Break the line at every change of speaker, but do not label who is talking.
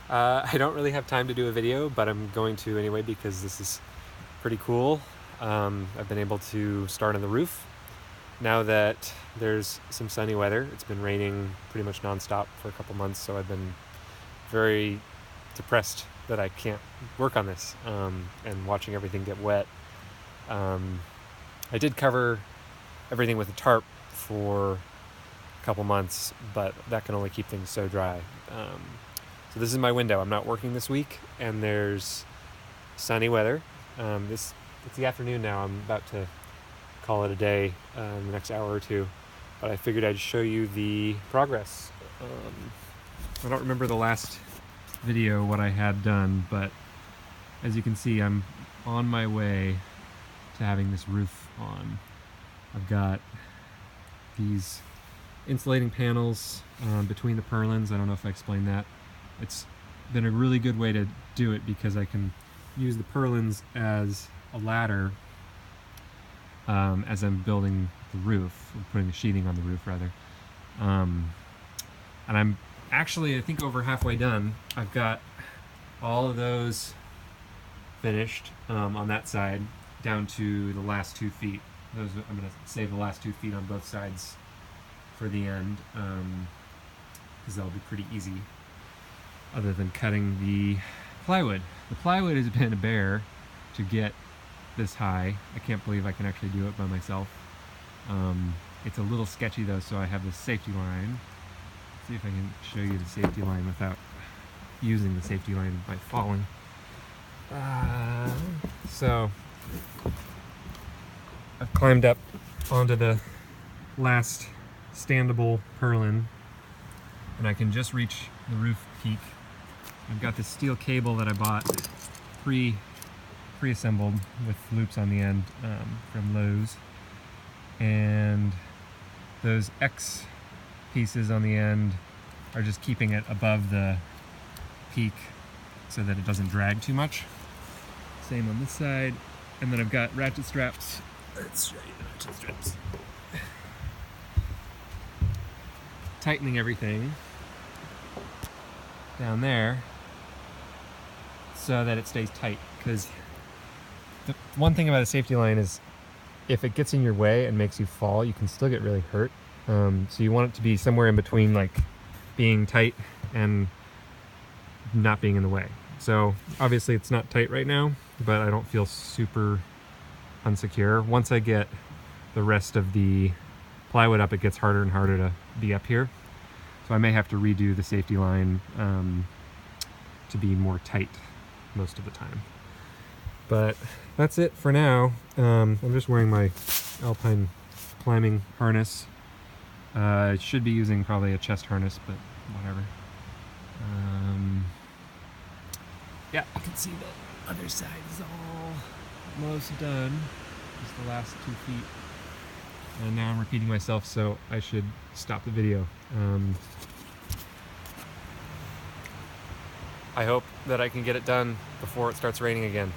I don't really have time to do a video, but I'm going to anyway because this is pretty cool. I've been able to start on the roof. Now that there's some sunny weather, it's been raining pretty much nonstop for a couple months, so I've been very depressed that I can't work on this, and watching everything get wet. I did cover everything with a tarp for a couple months, but that can only keep things so dry. So this is my window. I'm not working this week, and there's sunny weather. It's the afternoon now. I'm about to call it a day in the next hour or two, but I figured I'd show you the progress. I don't remember the last video what I had done, but as you can see, I'm on my way to having this roof on. I've got these insulating panels between the purlins. I don't know if I explained that. It's been a really good way to do it because I can use the purlins as a ladder as I'm building the roof, or putting the sheathing on the roof rather. And I'm actually, I think, over halfway done. I've got all of those finished on that side down to the last 2 feet. I'm going to save the last 2 feet on both sides for the end, because that'll be pretty easy, other than cutting the plywood. The plywood has been a bear to get this high. I can't believe I can actually do it by myself. It's a little sketchy though, so I have this safety line. Let's see if I can show you the safety line without using the safety line by falling. So I've climbed up onto the last standable purlin, and I can just reach the roof peak. I've got this steel cable that I bought pre-assembled with loops on the end from Lowe's, and those X pieces on the end are just keeping it above the peak so that it doesn't drag too much. Same on this side, and then I've got ratchet straps. Let's show you the ratchet straps. Tightening everything down there so that it stays tight, because the one thing about a safety line is if it gets in your way and makes you fall, you can still get really hurt. So you want it to be somewhere in between, like being tight and not being in the way. So obviously it's not tight right now, but I don't feel super unsecure. Once I get the rest of the plywood up, it gets harder and harder to be up here. So I may have to redo the safety line to be more tight most of the time. But that's it for now. I'm just wearing my alpine climbing harness. I should be using probably a chest harness, but whatever. Yeah, you can see the other side is almost done. Just the last 2 feet. And now I'm repeating myself, so I should stop the video. I hope that I can get it done before it starts raining again.